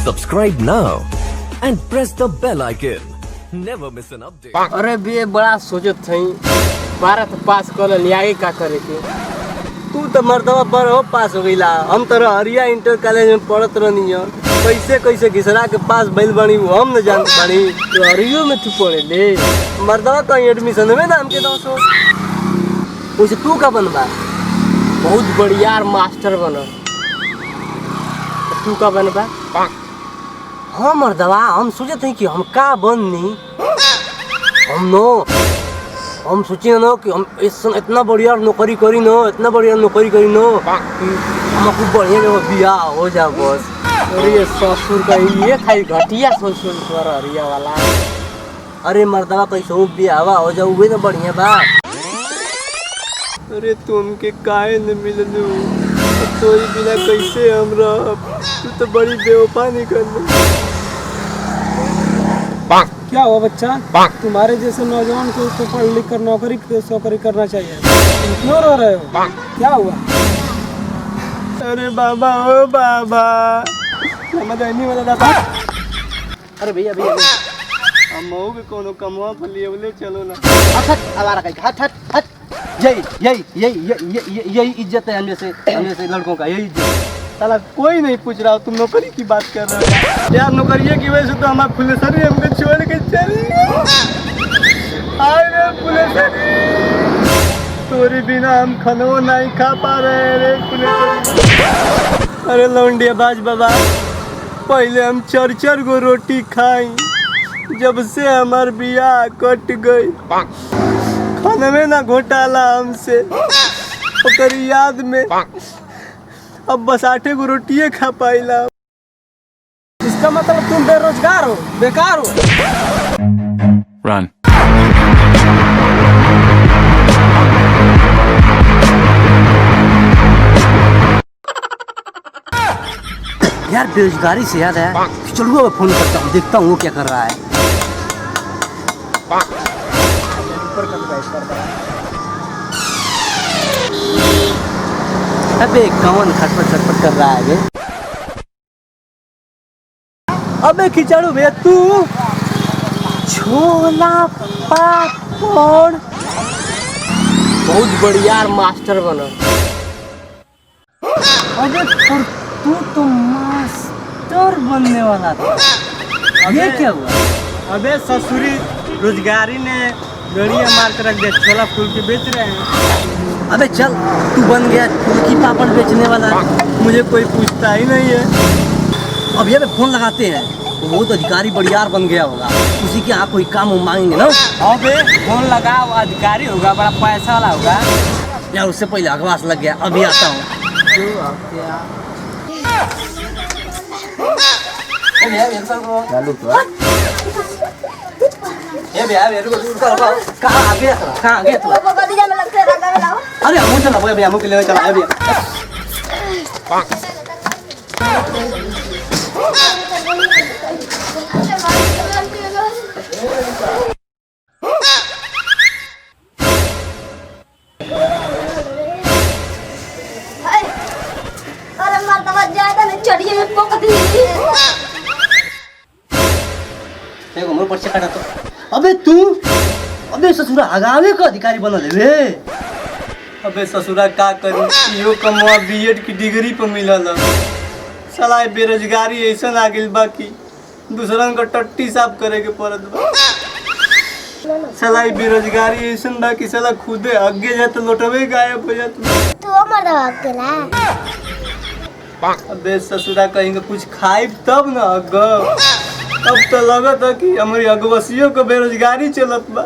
Subscribe now and press the bell icon. Never miss an update. अरे बे बड़ा सोचत थई 12 पास कर ले आगे का करे के। तू तो मर्दवा पर हो पास हो गईला। हम तो हरिया इंटर कॉलेज में पढ़त रहनी है। कैसे कैसे घिसरा के पास बैल बनी हम न जानत बानी। तो हरियो में तू पढ़े ले मर्दवा कहीं एडमिशन में नाम के दोस्तों उसे तू का बनबा बहुत बढ़िया मास्टर बनो। तू का बनबा? हाँ मर्दवा हम सोचते हैं कि हम का बननी हम सोचे ना कि हम इतना बढ़िया नौकरी करी नो इतना बढ़िया नौकरी करी नो हमको बढ़िया के बियाह हो जा बस। अरे ससुर का ये खाई घटिया ससुर पर हरिया वाला। अरे मर्दवा कैसे बियाह हो जाओ वे ना बढ़िया बा। अरे तुम के काहे न मिललू तो ही बिना कैसे हम रह। तू तो बड़ी बेवफा निकल। क्या हुआ बच्चा? तुम्हारे जैसे नौजवान को तो पढ़ लिख कर नौकरी करना चाहिए। तुम क्यों रो रहे हो? क्या हुआ? अरे बाबा ओ बाबा नहीं वाला दादा। अरे भैया हम मऊ के कोनो कमवा पर लिए चलो ना। हट आवारा का हट हट हट। यही इज्जत है हम जैसे लड़कों का यही इज्जत। साला कोई नहीं पूछ रहा हो तुम नौकरी की बात कर रहे हो यार। नौकरी की वजह से तो हमारे फुलेसरी हमको छोड़ के चली फुलेसरी। तोरी बिना हम खानो नहीं खा पा रहे रे फुलेसरी। अरे लौंडिया बाज बाबा पहले हम 4 गो रोटी खाई जब से हमार बियाह कट गई। खाने में ना घोटाला हमसे ओकर याद में अब बस 8 गो रोटिए खा पाइला। इसका मतलब तुम बेरोजगार हो, बेकार हो। Run. यार बेरोजगारी से याद है चलो मैं फोन करता हूँ देखता हूँ वो क्या कर रहा है। अबे कौन खटपट कर रहा है? अबे खिचाड़ू भैया तू छोला पापड़ बहुत बढ़िया मास्टर बनो। अबे तू तो मास्टर बनने वाला था। ये क्या हुआ? अबे ससुरी रोजगारी ने गड़िया मार कर रख दिया। छोला फुल्की बेच रहे हैं। अबे चल तू बन गया फुल्की पापड़ बेचने वाला। मुझे कोई पूछता ही नहीं है। अब ये फोन लगाते हैं तो वो तो अधिकारी बढ़ियार बन गया होगा। उसी के यहाँ कोई काम मांगेंगे ना। अबे फोन लगाओ अधिकारी होगा बड़ा पैसा वाला होगा यार। उससे पहले अखबास लग गया। अभी आता हूँ। कहाँ आ गया तू? अरे हम चला भैया हम के लिए चला भैया। अरे मर्दवा ज्यादा नहीं चढ़िए में पोक दी। देखो मोर पर्चे काटा तो। अबे तू अबे ससुरा आगावे का अधिकारी बनल रे। अबे ससुरा का करूं इहो कमवा बीएड की डिग्री पर मिलल। साला बेरोजगारी ऐसा आ गेल बा कि दूसरन का टट्टी साफ करे के पड़त बा। साला बेरोजगारी ऐसा बा कि साला खुदे आगे जात लोटवे गायब हो जात। तू मर्दवा अकेला। अबे ससुरा कहीं कुछ खाइब तब ना अब तो लगत है कि हमारी अगवसियों को बेरोजगारी चलत बा।